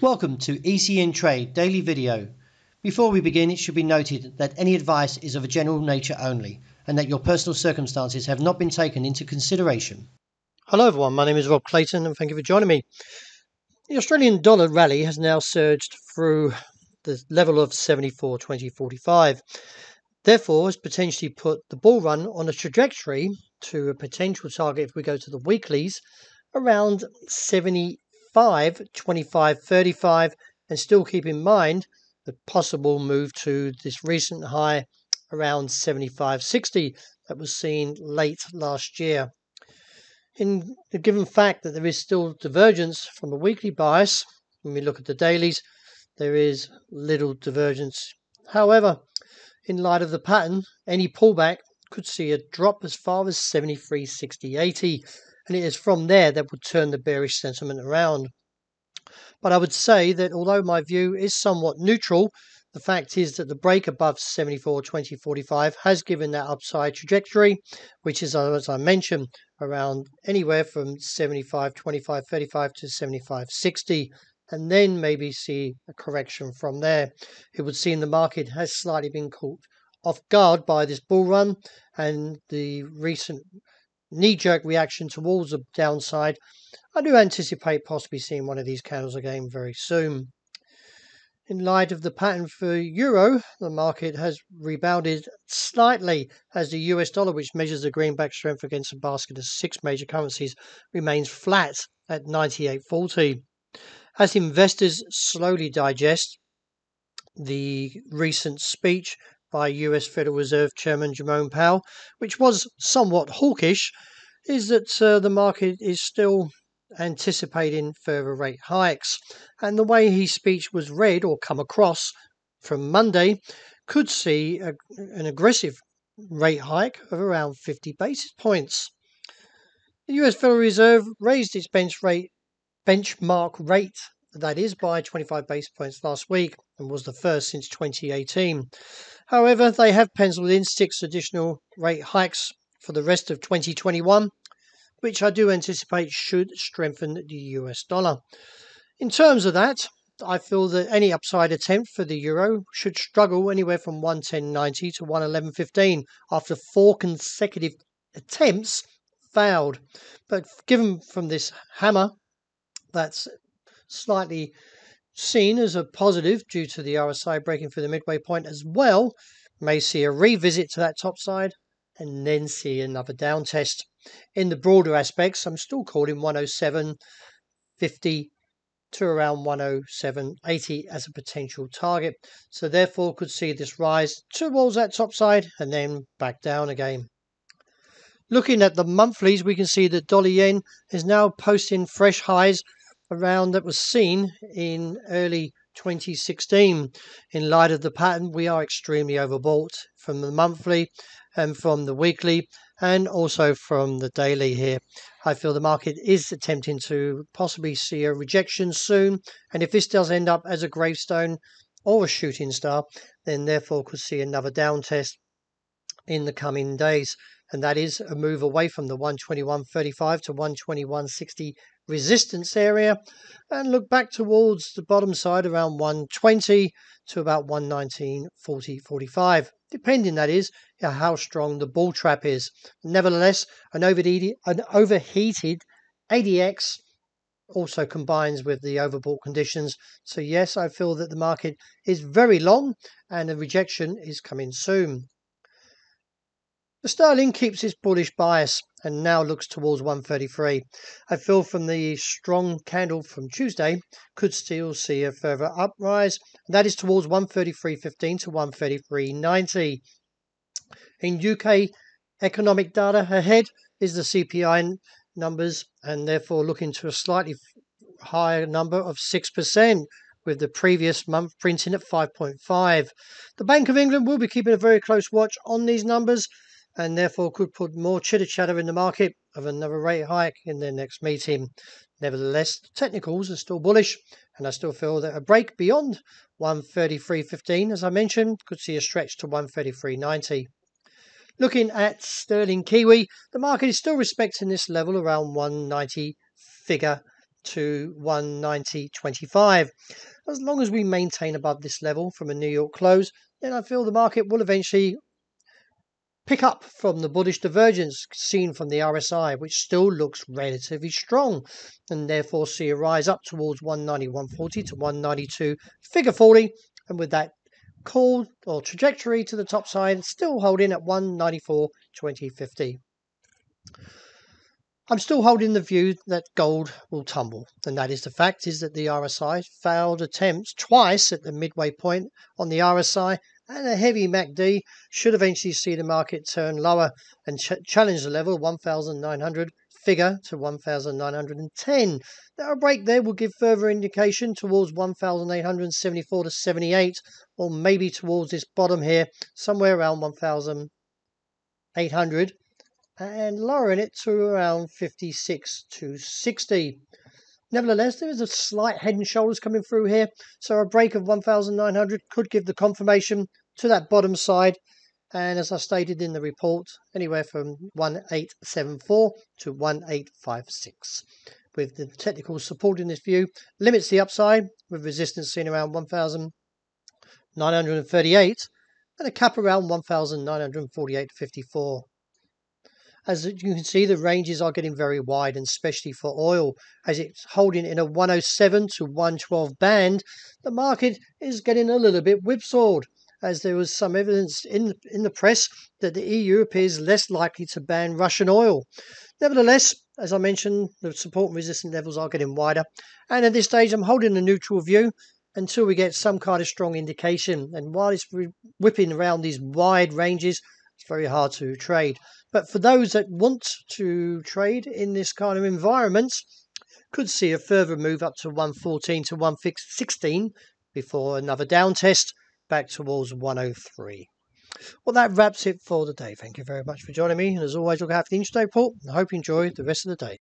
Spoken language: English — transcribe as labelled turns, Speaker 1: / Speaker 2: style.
Speaker 1: Welcome to ECNTRADE Daily Video. Before we begin, it should be noted that any advice is of a general nature only and that your personal circumstances have not been taken into consideration.
Speaker 2: Hello everyone, my name is Rob Clayton and thank you for joining me. The Australian dollar rally has now surged through the level of 74.2045. Therefore, has potentially put the bull run on a trajectory to a potential target if we go to the weeklies around 75.2535, and still keep in mind the possible move to this recent high around 75.60 that was seen late last year. In the given fact that there is still divergence from a weekly bias, when we look at the dailies, there is little divergence. However, in light of the pattern, any pullback could see a drop as far as 73.6080, and it is from there that would turn the bearish sentiment around. But I would say that although my view is somewhat neutral, the fact is that the break above 74.2045 has given that upside trajectory, which is, as I mentioned, around anywhere from 75.2535 to 75.60, and then maybe see a correction from there. It would seem the market has slightly been caught off guard by this bull run and the recent knee-jerk reaction towards the downside. I do anticipate possibly seeing one of these candles again very soon. In light of the pattern for euro, the market has rebounded slightly as the US dollar, which measures the greenback strength against a basket of 6 major currencies, remains flat at 98.40. As investors slowly digest the recent speech by US Federal Reserve Chairman Jerome Powell, which was somewhat hawkish, is that the market is still anticipating further rate hikes, and the way his speech was read or come across from Monday could see an aggressive rate hike of around 50 basis points. The US Federal Reserve raised its benchmark rate, that is, by 25 basis points last week, and was the first since 2018. However, they have penciled in 6 additional rate hikes for the rest of 2021, which I do anticipate should strengthen the US dollar. In terms of that, I feel that any upside attempt for the euro should struggle anywhere from 110.90 to 111.15 after 4 consecutive attempts failed. But given from this hammer, that's slightly seen as a positive due to the RSI breaking through the midway point as well, may see a revisit to that top side and then see another down test. In the broader aspects, I'm still calling 107.50 to around 107.80 as a potential target. So therefore could see this rise towards that top side and then back down again. Looking at the monthlies, we can see that dollar yen is now posting fresh highs around that was seen in early 2016. In light of the pattern, we are extremely overbought from the monthly and from the weekly and also from the daily here. I feel the market is attempting to possibly see a rejection soon, and if this does end up as a gravestone or a shooting star, then therefore could see another down test in the coming days, and that is a move away from the 121.35 to 121.60 resistance area and look back towards the bottom side around 120 to about 119.40-45, depending, that is, how strong the bull trap is. Nevertheless, an overheated ADX also combines with the overbought conditions. So yes, I feel that the market is very long and a rejection is coming soon. The sterling keeps its bullish bias and now looks towards 133. I feel from the strong candle from Tuesday could still see a further uprise. That is towards 133.15 to 133.90. In UK economic data ahead is the CPI numbers, and therefore looking to a slightly higher number of 6%, with the previous month printing at 5.5. The Bank of England will be keeping a very close watch on these numbers, and therefore could put more chitter-chatter in the market of another rate hike in their next meeting. Nevertheless, the technicals are still bullish, and I still feel that a break beyond 133.15, as I mentioned, could see a stretch to 133.90. Looking at sterling Kiwi, the market is still respecting this level around 190 figure to 190.25. As long as we maintain above this level from a New York close, then I feel the market will eventually pick up from the bullish divergence seen from the RSI, which still looks relatively strong, and therefore see a rise up towards 190.140 to 192 figure 40, and with that call or trajectory to the top side still holding at 194.2050. I'm still holding the view that gold will tumble, and that is the fact is that the RSI failed attempts twice at the midway point on the RSI, and a heavy MACD should eventually see the market turn lower and challenge the level of 1,900 figure to 1,910. Now a break there will give further indication towards 1,874 to 78, or maybe towards this bottom here, somewhere around 1,800. And lowering it to around 56 to 60. Nevertheless, there is a slight head and shoulders coming through here, so a break of 1,900 could give the confirmation to that bottom side, and as I stated in the report, anywhere from 1874 to 1856. With the technical support in this view, limits the upside with resistance seen around 1,938 and a cap around 1,948.54. As you can see, the ranges are getting very wide, and especially for oil, as it's holding in a 107 to 112 band. The market is getting a little bit whipsawed, as there was some evidence in the press that the EU appears less likely to ban Russian oil. Nevertheless, as I mentioned, the support and resistance levels are getting wider, and at this stage I'm holding a neutral view until we get some kind of strong indication. And while it's whipping around these wide ranges, it's very hard to trade. But for those that want to trade in this kind of environment, could see a further move up to 114 to 116 before another down test back towards 103. Well, that wraps it for the day. Thank you very much for joining me. And as always, look out for the intraday report. I hope you enjoy the rest of the day.